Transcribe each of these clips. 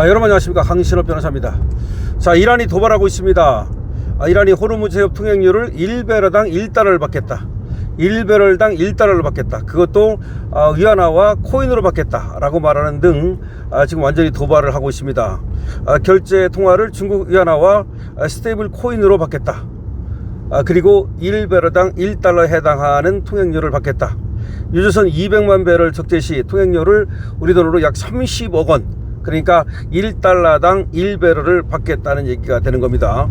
여러분 안녕하십니까, 강신업 변호사입니다. 자, 이란이 도발하고 있습니다. 이란이 호르무즈 해협 통행료를 1배럴당 1달러를 받겠다. 1배럴당 1달러를 받겠다. 그것도 위안화와 코인으로 받겠다 라고 말하는 등 지금 완전히 도발을 하고 있습니다. 결제 통화를 중국 위안화와 스테이블 코인으로 받겠다. 그리고 1배럴당 1달러에 해당하는 통행료를 받겠다. 유조선 200만 배럴 적재 시 통행료를 우리 돈으로 약 30억 원, 그러니까 1달러당 1배럴을 받겠다는 얘기가 되는 겁니다.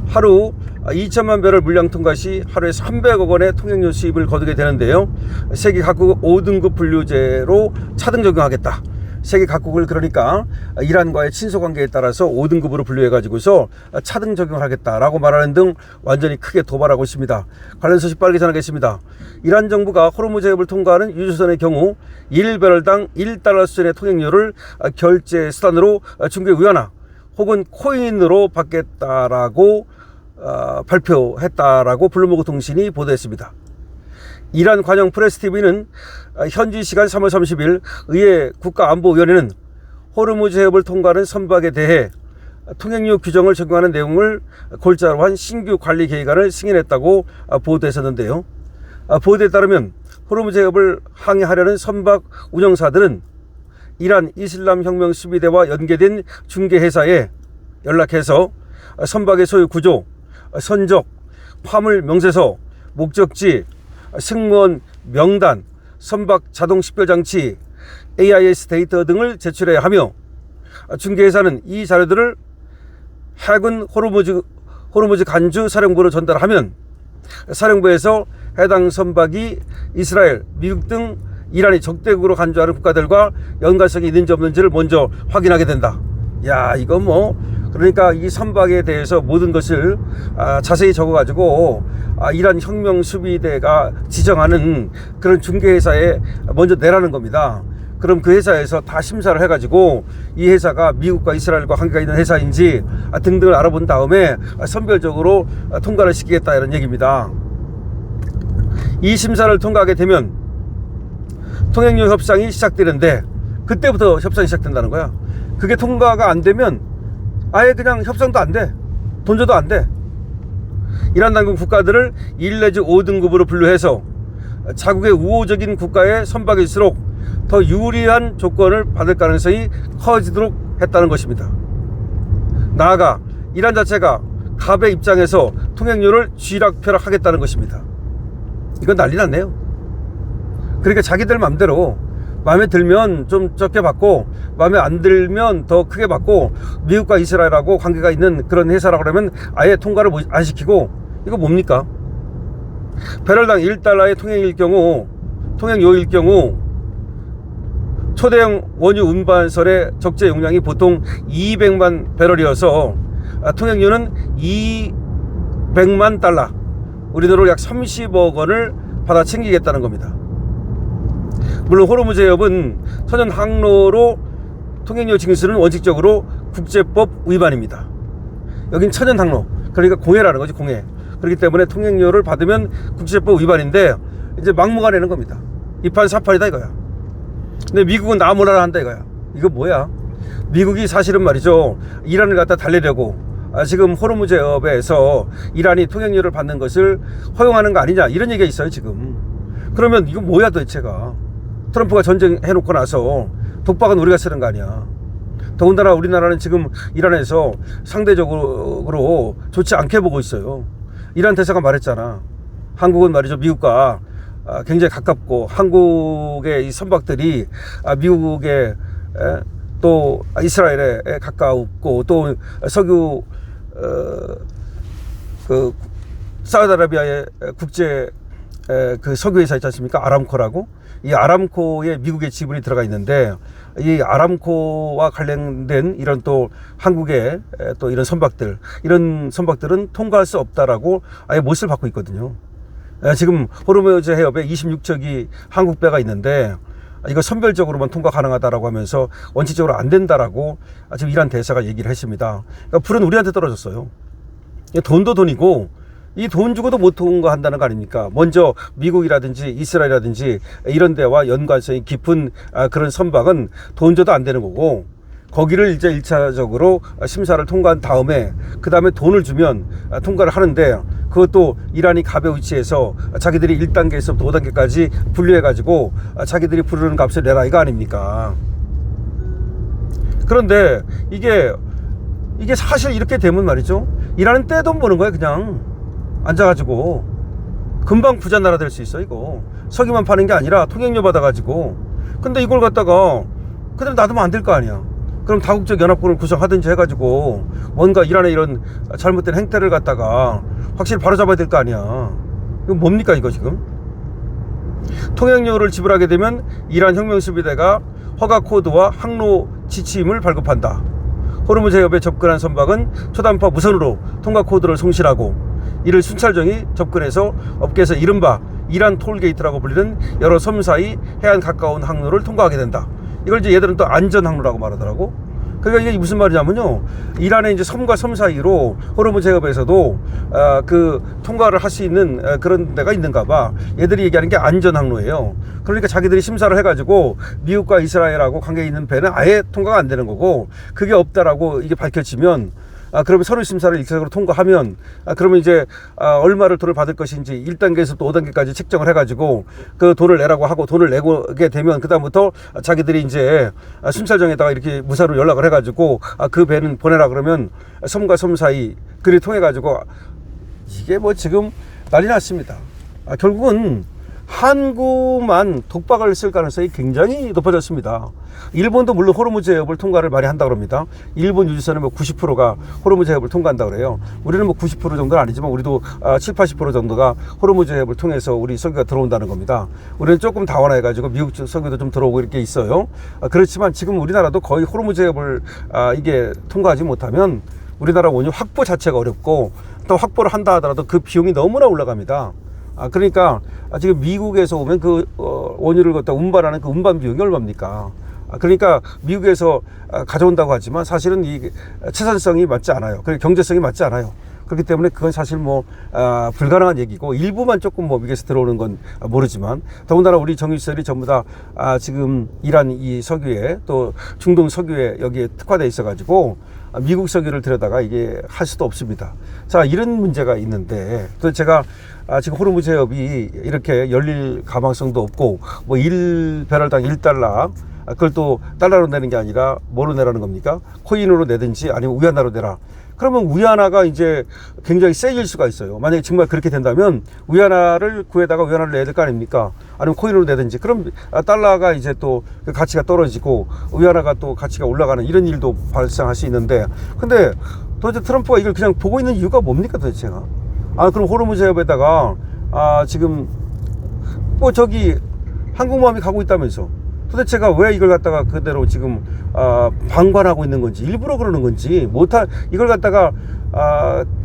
하루 2천만 배럴 물량 통과 시 하루에 300억 원의 통행료 수입을 거두게 되는데요. 세계 각국 5등급 분류제로 차등 적용하겠다. 세계 각국을 그러니까 이란과의 친소 관계에 따라서 5등급으로 분류해 가지고서 차등 적용을 하겠다라고 말하는 등 완전히 크게 도발하고 있습니다. 관련 소식 빠르게 전하겠습니다. 이란 정부가 호르무즈 해협을 통과하는 유조선의 경우 1배럴당 1달러 수준의 통행료를 결제 수단으로 중국 위안화 혹은 코인으로 받겠다라고 발표했다라고 블룸버그 통신이 보도했습니다. 이란 관영 프레스TV는 현지 시간 3월 30일 의회 국가안보위원회는 호르무즈 해협을 통과하는 선박에 대해 통행료 규정을 적용하는 내용을 골자로 한 신규 관리 계획안을 승인했다고 보도했었는데요. 보도에 따르면 호르무즈 해협을 항해하려는 선박 운영사들은 이란 이슬람 혁명 수비대와 연계된 중개회사에 연락해서 선박의 소유 구조, 선적, 화물 명세서, 목적지, 승무원 명단, 선박 자동 식별 장치, AIS 데이터 등을 제출해야 하며, 중개회사는 이 자료들을 해군 호르무즈 간주 사령부로 전달하면 사령부에서 해당 선박이 이스라엘, 미국 등 이란이 적대국으로 간주하는 국가들과 연관성이 있는지 없는지를 먼저 확인하게 된다. 야, 이거 그러니까 이 선박에 대해서 모든 것을 자세히 적어가지고 이란 혁명 수비대가 지정하는 그런 중개회사에 먼저 내라는 겁니다. 그럼 그 회사에서 다 심사를 해가지고 이 회사가 미국과 이스라엘과 관계가 있는 회사인지 등등을 알아본 다음에 선별적으로 통과를 시키겠다, 이런 얘기입니다. 이 심사를 통과하게 되면 통행료 협상이 시작되는데, 그때부터 협상이 시작된다는 거야. 그게 통과가 안 되면 아예 그냥 협상도 안 돼. 돈 줘도 안 돼. 이란 당국 국가들을 1 내지 5등급으로 분류해서 자국의 우호적인 국가의 선박일수록 더 유리한 조건을 받을 가능성이 커지도록 했다는 것입니다. 나아가 이란 자체가 갑의 입장에서 통행료를 쥐락펴락하겠다는 것입니다. 이건 난리 났네요. 그러니까 자기들 맘대로 마음에 들면 좀 적게 받고 마음에 안 들면 더 크게 받고, 미국과 이스라엘하고 관계가 있는 그런 회사라고 그러면 아예 통과를 안 시키고, 이거 뭡니까? 배럴당 1달러의 통행료일 경우 초대형 원유 운반설의 적재 용량이 보통 200만 배럴이어서 통행료는 200만 달러, 우리 돈으로 약 30억 원을 받아 챙기겠다는 겁니다. 물론 호르무즈 해협은 천연 항로로 통행료 징수는 원칙적으로 국제법 위반입니다. 여긴 천연 항로, 그러니까 공해라는 거지, 공해. 그렇기 때문에 통행료를 받으면 국제법 위반인데 이제 막무가내는 겁니다. 이판 사판이다 이거야. 근데 미국은 나무라라 한다 이거야. 이거 뭐야? 미국이 사실은 말이죠, 이란을 갖다 달래려고 지금 호르무즈 해협에서 이란이 통행료를 받는 것을 허용하는 거 아니냐, 이런 얘기가 있어요 지금. 그러면 이거 뭐야 도대체가? 트럼프가 전쟁해놓고 나서 독박은 우리가 쓰는 거 아니야. 더군다나 우리나라는 지금 이란에서 상대적으로 좋지 않게 보고 있어요. 이란 대사가 말했잖아. 한국은 말이죠, 미국과 굉장히 가깝고, 한국의 이 선박들이 미국의 또 이스라엘에 가깝고, 또 석유 그 사우디아라비아의 국제 그 석유회사 있지 않습니까? 아람코라고. 이 아람코에 미국의 지분이 들어가 있는데, 이 아람코와 관련된 이런 또 한국의 또 이런 선박들은 통과할 수 없다라고 아예 못을 받고 있거든요. 지금 호르무즈 해협에 26척이 한국 배가 있는데 이거 선별적으로만 통과 가능하다라고 하면서 원칙적으로 안 된다라고 지금 이란 대사가 얘기를 했습니다. 그러니까 불은 우리한테 떨어졌어요. 돈도 돈이고, 이 돈 주고도 못 통과한다는 거 아닙니까? 먼저 미국이라든지 이스라엘이라든지 이런 데와 연관성이 깊은 그런 선박은 돈 줘도 안 되는 거고, 거기를 이제 1차적으로 심사를 통과한 다음에 그 다음에 돈을 주면 통과를 하는데, 그것도 이란이 갑의 위치에서 자기들이 1단계에서부터 5단계까지 분류해가지고 자기들이 부르는 값을 내라, 이거 아닙니까? 그런데 이게 사실 이렇게 되면 말이죠, 이란은 떼돈 버는 거예요. 그냥 앉아가지고. 금방 부자 나라 될 수 있어. 이거 석유만 파는 게 아니라 통행료 받아가지고. 근데 이걸 갖다가 그대로 놔두면 안 될 거 아니야. 그럼 다국적 연합군을 구성하든지 해가지고 뭔가 이란의 이런 잘못된 행태를 갖다가 확실히 바로잡아야 될 거 아니야. 이거 뭡니까 이거 지금? 통행료를 지불하게 되면 이란 혁명수비대가 허가 코드와 항로 지침을 발급한다. 호르무즈 해협에 접근한 선박은 초단파 무선으로 통과 코드를 송실하고, 이를 순찰정이 접근해서 업계에서 이른바 이란 톨게이트라고 불리는 여러 섬 사이 해안 가까운 항로를 통과하게 된다. 이걸 이제 얘들은 또 안전 항로라고 말하더라고. 그러니까 이게 무슨 말이냐면요, 이란의 이제 섬과 섬 사이로 호르무즈 해협에서도 그 통과를 할 수 있는 그런 데가 있는가 봐. 얘들이 얘기하는 게 안전 항로예요. 그러니까 자기들이 심사를 해가지고 미국과 이스라엘하고 관계 있는 배는 아예 통과가 안 되는 거고, 그게 없다라고 이게 밝혀지면, 그러면 서류 심사를 일차적으로 통과하면, 그러면 이제 얼마를 돈을 받을 것인지 1단계에서 또 5단계까지 책정을 해가지고 그 돈을 내라고 하고, 돈을 내게 되면 그 다음부터 자기들이 이제 심사정에다가 이렇게 무사로 연락을 해가지고 그 배는 보내라 그러면 섬과 섬 사이 그리 통해가지고, 이게 뭐 지금 난리 났습니다. 결국은 한국만 독박을 쓸 가능성이 굉장히 높아졌습니다. 일본도 물론 호르무즈 해협을 통과를 많이 한다고 합니다. 일본 유지선은 뭐 90%가 호르무즈 해협을 통과한다고 그래요. 우리는 뭐 90% 정도는 아니지만 우리도 7, 80% 정도가 호르무즈 해협을 통해서 우리 석유가 들어온다는 겁니다. 우리는 조금 다원화해가지고 미국 석유도 좀 들어오고 이렇게 있어요. 그렇지만 지금 우리나라도 거의 호르무즈 해협을 이게 통과하지 못하면 우리나라 원유 확보 자체가 어렵고, 또 확보를 한다 하더라도 그 비용이 너무나 올라갑니다. 그러니까 지금 미국에서 오면 그 원유를 갖다 운반하는 그 운반 비용이 얼마입니까? 그러니까 미국에서 가져온다고 하지만 사실은 이 채산성이 맞지 않아요. 그리고 경제성이 맞지 않아요. 그렇기 때문에 그건 사실 뭐 불가능한 얘기고, 일부만 조금 뭐 미국에서 들어오는 건 모르지만, 더군다나 우리 정유시설이 전부 다 지금 이란 이 석유에, 또 중동 석유에 여기에 특화되어 있어 가지고 미국 석유를 들여다가 이게 할 수도 없습니다. 자, 이런 문제가 있는데, 또 제가 지금 호르무즈 해협이 이렇게 열릴 가망성도 없고, 뭐 1배럴당 1달러, 그걸 또 달러로 내는 게 아니라 뭐로 내라는 겁니까? 코인으로 내든지 아니면 위안화로 내라. 그러면 위안화가 이제 굉장히 세질 수가 있어요. 만약에 정말 그렇게 된다면 위안화를 구해다가 위안화를 내야 될 거 아닙니까? 아니면 코인으로 내든지. 그럼 달러가 이제 또 그 가치가 떨어지고 위안화가 또 가치가 올라가는 이런 일도 발생할 수 있는데, 근데 도대체 트럼프가 이걸 그냥 보고 있는 이유가 뭡니까 도대체가? 그럼 호르무즈 해협에다가 지금 뭐 저기 항공모함이 가고 있다면서, 도대체가 왜 이걸 갖다가 그대로 지금 방관하고 있는 건지, 일부러 그러는 건지, 이걸 갖다가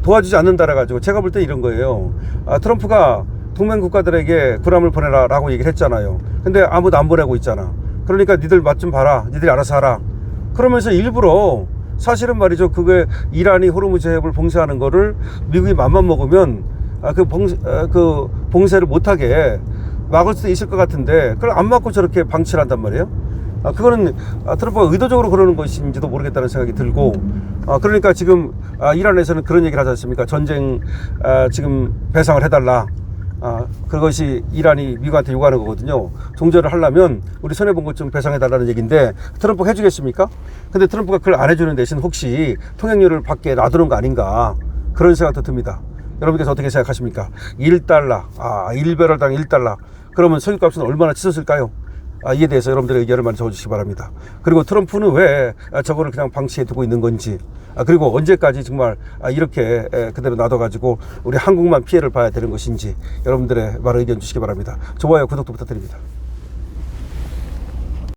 도와주지 않는다라 가지고, 제가 볼 때 이런 거예요. 트럼프가 동맹 국가들에게 군함을 보내라 라고 얘기를 했잖아요. 근데 아무도 안 보내고 있잖아. 그러니까 니들 맛 좀 봐라, 니들이 알아서 하라, 그러면서 일부러, 사실은 말이죠, 그게 이란이 호르무즈 해협을 봉쇄하는 거를 미국이 맘만 먹으면 그 봉쇄를 못하게 막을 수도 있을 것 같은데, 그걸 안 막고 저렇게 방치를 한단 말이에요. 그거는 트럼프가 의도적으로 그러는 것인지도 모르겠다는 생각이 들고, 그러니까 지금 이란에서는 그런 얘기를 하지 않습니까? 전쟁 지금 배상을 해달라. 그것이 이란이 미국한테 요구하는 거거든요. 종전을 하려면 우리 손해본 것 좀 배상해달라는 얘기인데, 트럼프가 해주겠습니까? 근데 트럼프가 그걸 안 해주는 대신 혹시 통행료를 받게 놔두는 거 아닌가, 그런 생각도 듭니다. 여러분께서 어떻게 생각하십니까? 1달러, 1배럴당 1달러. 그러면 석유값은 얼마나 치솟을까요? 이에 대해서 여러분들의 의견을 많이 적어주시기 바랍니다. 그리고 트럼프는 왜 저거를 그냥 방치해 두고 있는 건지, 그리고 언제까지 정말 이렇게 그대로 놔둬가지고 우리 한국만 피해를 봐야 되는 것인지, 여러분들의 말을 의견 주시기 바랍니다. 좋아요, 구독도 부탁드립니다.